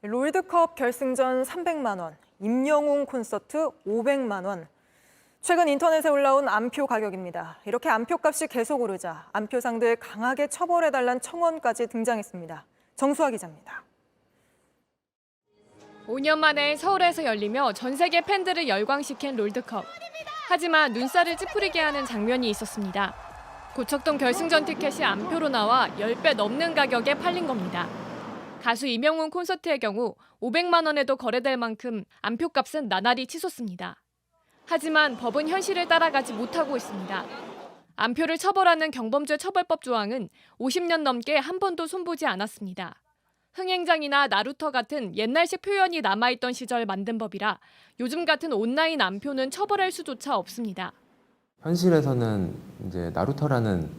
롤드컵 결승전 300만 원, 임영웅 콘서트 500만 원. 최근 인터넷에 올라온 안표 가격입니다. 이렇게 안표값이 계속 오르자 안표상들 강하게 처벌해달란 청원까지 등장했습니다. 정수아 기자입니다. 5년 만에 서울에서 열리며 전 세계 팬들을 열광시킨 롤드컵. 하지만 눈살을 찌푸리게 하는 장면이 있었습니다. 고척동 결승전 티켓이 안표로 나와 10배 넘는 가격에 팔린 겁니다. 가수 임영웅 콘서트의 경우 500만 원에도 거래될 만큼 안표값은 나날이 치솟습니다. 하지만 법은 현실을 따라가지 못하고 있습니다. 안표를 처벌하는 경범죄 처벌법 조항은 50년 넘게 한 번도 손보지 않았습니다. 흥행장이나 나루터 같은 옛날식 표현이 남아있던 시절 만든 법이라 요즘 같은 온라인 안표는 처벌할 수조차 없습니다. 현실에서는 이제 나루터라는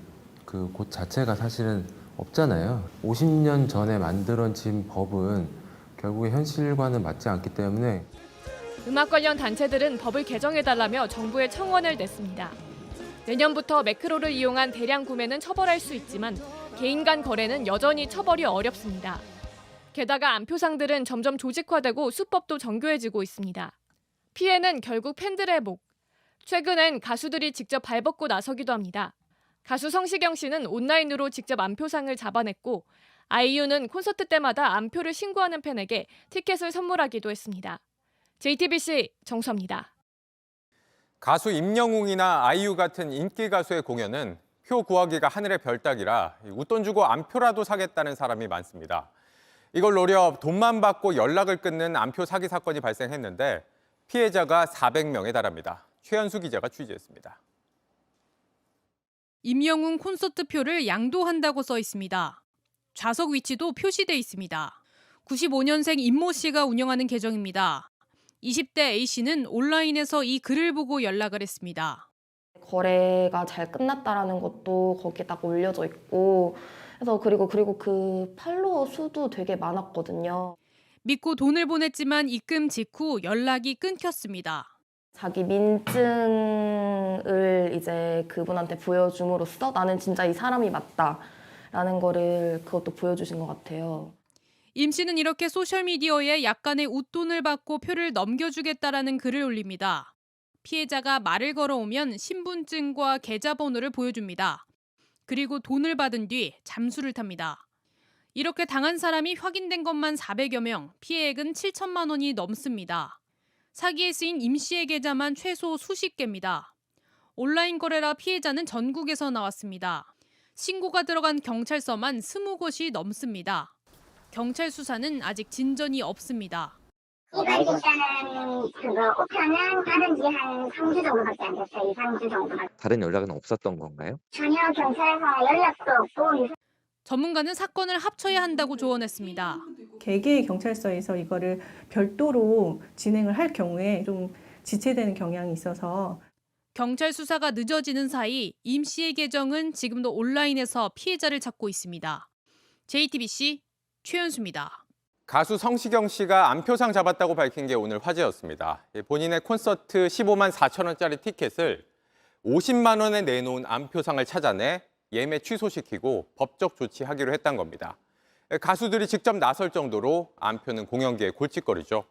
그 곳 자체가 사실은 없잖아요. 50년 전에 만들어진 법은 결국에 현실과는 맞지 않기 때문에 음악 관련 단체들은 법을 개정해달라며 정부에 청원을 냈습니다. 내년부터 매크로를 이용한 대량 구매는 처벌할 수 있지만 개인 간 거래는 여전히 처벌이 어렵습니다. 게다가 안표상들은 점점 조직화되고 수법도 정교해지고 있습니다. 피해는 결국 팬들의 목. 최근엔 가수들이 직접 발벗고 나서기도 합니다. 가수 성시경 씨는 온라인으로 직접 안표상을 잡아냈고 아이유는 콘서트 때마다 안표를 신고하는 팬에게 티켓을 선물하기도 했습니다. JTBC 정수아입니다. 가수 임영웅이나 아이유 같은 인기 가수의 공연은 표 구하기가 하늘의 별 따기라 웃돈 주고 안표라도 사겠다는 사람이 많습니다. 이걸 노려 돈만 받고 연락을 끊는 안표 사기 사건이 발생했는데 피해자가 400명에 달합니다. 최현수 기자가 취재했습니다. 임영웅 콘서트 표를 양도한다고 써 있습니다. 좌석 위치도 표시돼 있습니다. 95년생 임모 씨가 운영하는 계정입니다. 20대 A씨는 온라인에서 이 글을 보고 연락을 했습니다. 거래가 잘 끝났다라는 것도 거기에다가 올려져 있고 그래서 그리고 그 팔로워 수도 되게 많았거든요. 믿고 돈을 보냈지만 입금 직후 연락이 끊겼습니다. 자기 민증을 이제 그분한테 보여줌으로써 나는 진짜 이 사람이 맞다라는 거를 그것도 보여주신 것 같아요. 임 씨는 이렇게 소셜미디어에 약간의 웃돈을 받고 표를 넘겨주겠다라는 글을 올립니다. 피해자가 말을 걸어오면 신분증과 계좌번호를 보여줍니다. 그리고 돈을 받은 뒤 잠수를 탑니다. 이렇게 당한 사람이 확인된 것만 400여 명, 피해액은 7천만 원이 넘습니다. 사기에 쓰인 임 씨의 계좌만 최소 수십 개입니다. 온라인 거래라 피해자는 전국에서 나왔습니다. 신고가 들어간 경찰서만 20곳이 넘습니다. 경찰 수사는 아직 진전이 없습니다. 이걸 일단은 그거 오편은 받은 지 한 3주 정도밖에 안 됐어요. 2, 3주 정도밖에. 다른 연락은 없었던 건가요? 전혀 경찰에서 연락도 없고. 전문가는 사건을 합쳐야 한다고 조언했습니다. 개개의 경찰서에서 이거를 별도로 진행을 할 경우에 좀 지체되는 경향이 있어서 경찰 수사가 늦어지는 사이 임 씨의 계정은 지금도 온라인에서 피해자를 찾고 있습니다. JTBC 최현수입니다. 가수 성시경 씨가 안표상 잡았다고 밝힌 게 오늘 화제였습니다. 본인의 콘서트 15만 4천 원짜리 티켓을 50만 원에 내놓은 안표상을 찾아내 예매 취소시키고 법적 조치하기로 했던 겁니다. 가수들이 직접 나설 정도로 안표는 공연계의 골칫거리죠.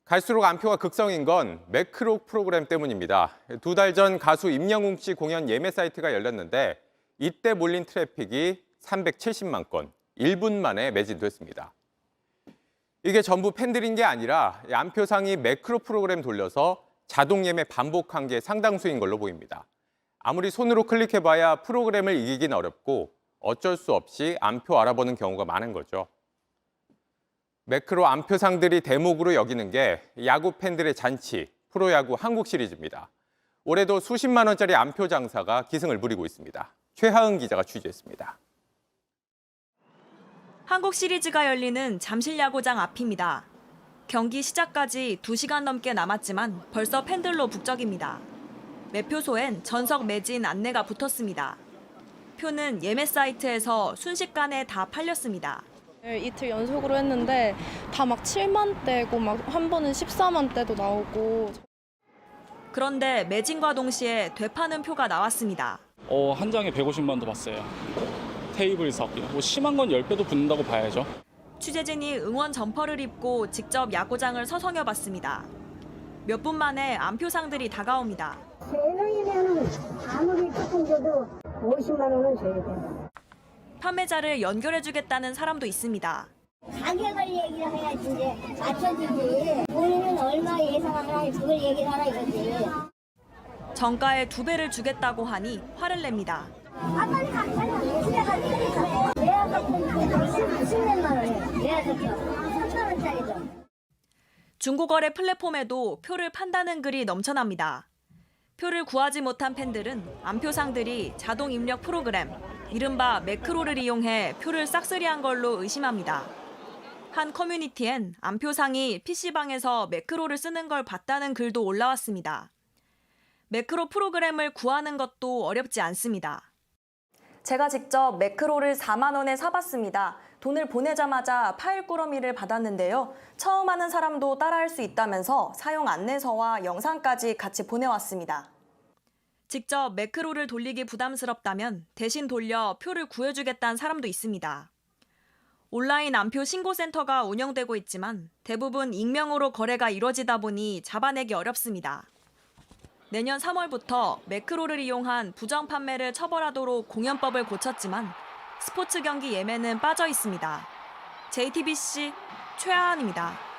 갈수록 안표가 극성인 건 매크로 프로그램 때문입니다. 2달 전 가수 임영웅 씨 공연 예매 사이트가 열렸는데 이때 몰린 트래픽이 370만 건, 1분 만에 매진됐습니다. 이게 전부 팬들인 게 아니라 안표상이 매크로 프로그램 돌려서 자동 예매 반복한 게 상당수인 걸로 보입니다. 아무리 손으로 클릭해봐야 프로그램을 이기긴 어렵고 어쩔 수 없이 안표 알아보는 경우가 많은 거죠. 매크로 안표상들이 대목으로 여기는 게 야구 팬들의 잔치, 프로야구 한국 시리즈입니다. 올해도 수십만 원짜리 안표 장사가 기승을 부리고 있습니다. 최하은 기자가 취재했습니다. 한국 시리즈가 열리는 잠실야구장 앞입니다. 경기 시작까지 2시간 넘게 남았지만 벌써 팬들로 북적입니다. 매표소엔 전석 매진 안내가 붙었습니다. 표는 예매 사이트에서 순식간에 다 팔렸습니다. 이틀 연속으로 했는데 다 막 7만 대고 막 한 번은 14만 대도 나오고. 그런데 매진과 동시에 되파는 표가 나왔습니다. 한 장에 150만도 봤어요. 테이블석. 뭐 심한 건 10배도 붙는다고 봐야죠. 취재진이 응원 점퍼를 입고 직접 야구장을 서성여봤습니다. 몇 분 만에 안표상들이 다가옵니다. 3명이면 아무리 조금 줘도 50만 원은 줘야 돼요. 판매자를 연결해주겠다는 사람도 있습니다. 가격을 얘기를 해야지 이제 맞춰주지. 본인은 얼마 예상하나 그걸 얘기를 하라 이거지. 정가의 2배를 주겠다고 하니 화를 냅니다. 아 빨리 가. 예약 같은 거 10몇만 원이에요. 예약 같은 거 3,000원짜리죠. 중고거래 플랫폼에도 표를 판다는 글이 넘쳐납니다. 표를 구하지 못한 팬들은 안표상들이 자동 입력 프로그램, 이른바 매크로를 이용해 표를 싹쓸이한 걸로 의심합니다. 한 커뮤니티엔 안표상이 PC방에서 매크로를 쓰는 걸 봤다는 글도 올라왔습니다. 매크로 프로그램을 구하는 것도 어렵지 않습니다. 제가 직접 매크로를 4만 원에 사봤습니다. 돈을 보내자마자 파일 꾸러미를 받았는데요. 처음 하는 사람도 따라할 수 있다면서 사용 안내서와 영상까지 같이 보내왔습니다. 직접 매크로를 돌리기 부담스럽다면 대신 돌려 표를 구해주겠다는 사람도 있습니다. 온라인 안표 신고센터가 운영되고 있지만 대부분 익명으로 거래가 이뤄지다 보니 잡아내기 어렵습니다. 내년 3월부터 매크로를 이용한 부정 판매를 처벌하도록 공연법을 고쳤지만 스포츠 경기 예매는 빠져 있습니다. JTBC 최하은입니다.